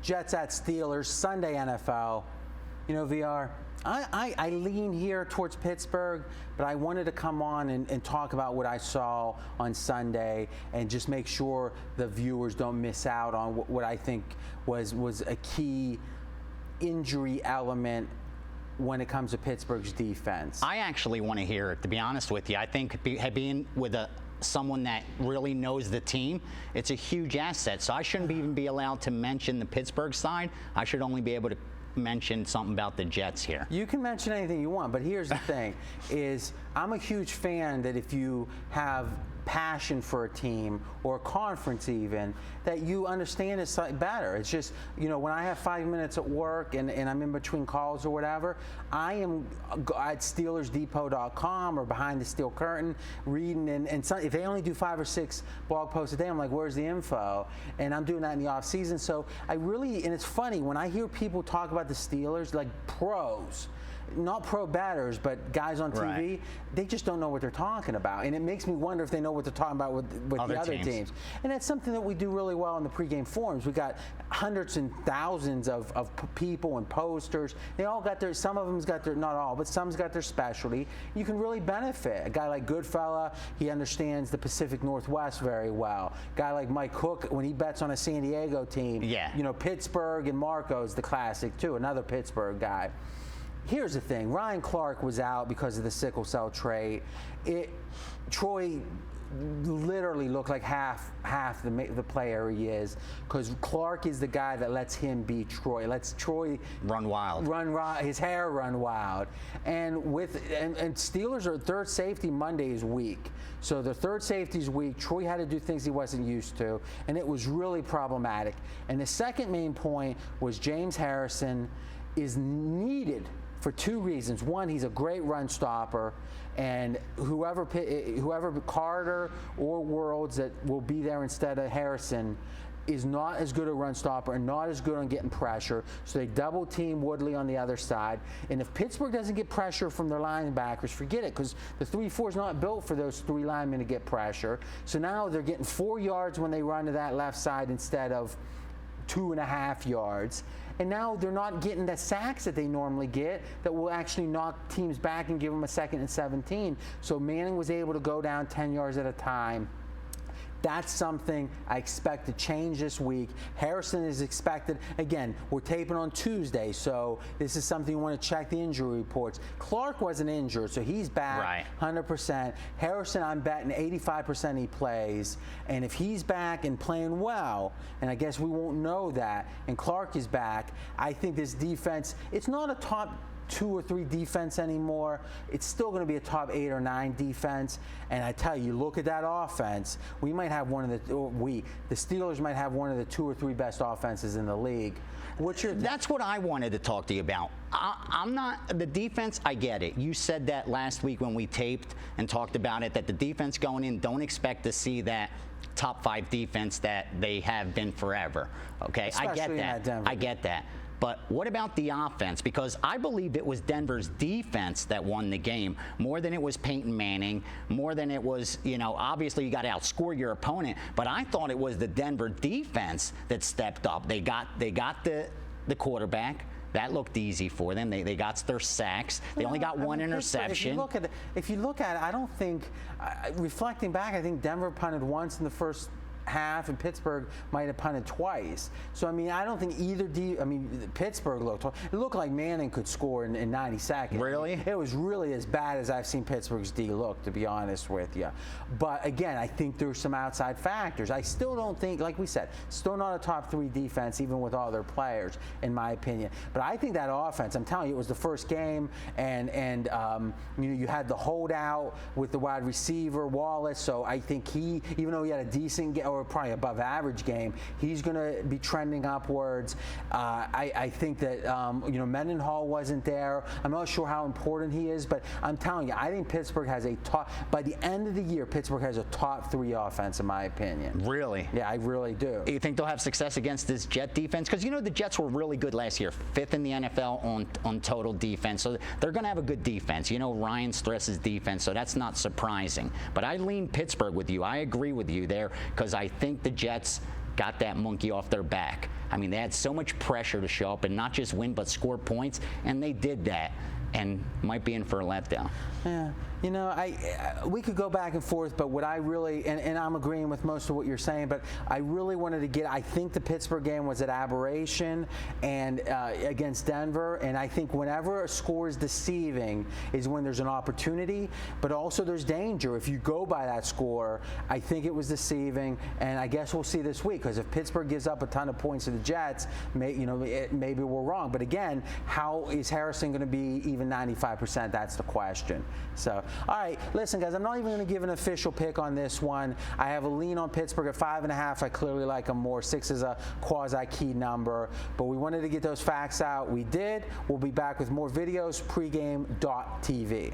Jets at Steelers, Sunday NFL. You know, VR, I lean here towards Pittsburgh, but I wanted to come on and talk about what I saw on Sunday and just make sure the viewers don't miss out on what I think was a key injury element when it comes to Pittsburgh's defense. I actually want to hear it, to be honest with you. I think being with someone that really knows the team, it's a huge asset. So I shouldn't even be allowed to mention the Pittsburgh side. I should only be able to mention something about the Jets here. You can mention anything you want, but here's the thing, is I'm a huge fan that if you have passion for a team or a conference even, that you understand it better. It's just, you know, when I have 5 minutes at work and I'm in between calls or whatever, I am at SteelersDepot.com or behind the steel curtain reading, and some, if they only do 5 or 6 blog posts a day, I'm like, where's the info? And I'm doing that in the off season. So I really, and it's funny when I hear people talk about the Steelers, like pros, not pro batters, but guys on TV, right, they just don't know what they're talking about. And it makes me wonder if they know what they're talking about with the other teams. And that's something that we do really well in the pregame forums. We got hundreds and thousands of people and posters. They all got their, some of them's got their, not all, but some's got their specialty. You can really benefit. A guy like Goodfella, he understands the Pacific Northwest very well. A guy like Mike Cook, when he bets on a San Diego team, yeah, you know, Pittsburgh and Marco's the classic too, another Pittsburgh guy. Here's the thing, Ryan Clark was out because of the sickle cell trait. Troy literally looked like half the player he is, because Clark is the guy that lets him beat Troy, lets Troy run wild, his hair run wild. And Steelers are third safety Monday is weak, so the third safety is weak. Troy had to do things he wasn't used to, and it was really problematic. And the second main point was James Harrison is needed for 2 reasons. One, he's a great run stopper, and whoever Carter or Worlds that will be there instead of Harrison is not as good a run stopper and not as good on getting pressure. So they double team Woodley on the other side. And if Pittsburgh doesn't get pressure from their linebackers, forget it, because the 3-4 is not built for those 3 linemen to get pressure. So now they're getting 4 yards when they run to that left side instead of 2.5 yards. And now they're not getting the sacks that they normally get that will actually knock teams back and give them a 2nd and 17. So Manning was able to go down 10 yards at a time. That's something I expect to change this week. Harrison is expected, again, we're taping on Tuesday, so this is something you want to check the injury reports. Clark wasn't injured, so he's back, right, 100%. Harrison, I'm betting 85% he plays. And if he's back and playing well, and I guess we won't know that, and Clark is back, I think this defense, it's not a top 2 or 3 defense anymore. It's still going to be a top 8 or 9 defense. And I tell you, look at that offense. We might have the Steelers might have one of the 2 or 3 best offenses in the league. That's what I wanted to talk to you about. I'm not, the defense, I get it. You said that last week when we taped and talked about it, that the defense going in, don't expect to see that top 5 defense that they have been forever. Okay, especially I get that. I get that. But what about the offense? Because I believe it was Denver's defense that won the game more than it was Peyton Manning, more than it was, you know, obviously you got to outscore your opponent, but I thought it was the Denver defense that stepped up. They got the quarterback. That looked easy for them. They got their sacks. They only got one interception. If you look at it, I don't think, reflecting back, I think Denver punted once in the first half, and Pittsburgh might have punted twice. So I mean, I don't think either Pittsburgh looked like Manning could score in 90 seconds. Really? It was really as bad as I've seen Pittsburgh's D look, to be honest with you. But again, I think there's some outside factors. I still don't think, like we said, still not a top 3 defense, even with all their players, in my opinion. But I think that offense, I'm telling you, it was the first game, and you know, you had the holdout with the wide receiver Wallace. So I think he, even though he had a decent game, or or probably above average game. He's going to be trending upwards. I think that Mendenhall wasn't there. I'm not sure how important he is, but I'm telling you, I think Pittsburgh has a top. By the end of the year, Pittsburgh has a top 3 offense, in my opinion. Really? Yeah, I really do. You think they'll have success against this Jet defense? Because the Jets were really good last year, 5th in the NFL on total defense. So they're going to have a good defense. Ryan stresses defense, so that's not surprising. But I lean Pittsburgh with you. I agree with you there because I think the Jets got that monkey off their back. I mean, they had so much pressure to show up and not just win but score points, and they did that. And might be in for a letdown. Yeah, we could go back and forth, but what I really, and I'm agreeing with most of what you're saying, but I really wanted to get, I think the Pittsburgh game was an aberration and against Denver, and I think whenever a score is deceiving is when there's an opportunity, but also there's danger. If you go by that score, I think it was deceiving, and I guess we'll see this week, because if Pittsburgh gives up a ton of points to the Jets, maybe we're wrong. But again, how is Harrison going to be even 95%? That's the question. So, all right, listen, guys, I'm not even going to give an official pick on this one. I have a lean on Pittsburgh at 5.5. I clearly like them more. 6 is a quasi-key number. But we wanted to get those facts out. We did. We'll be back with more videos, pregame.tv.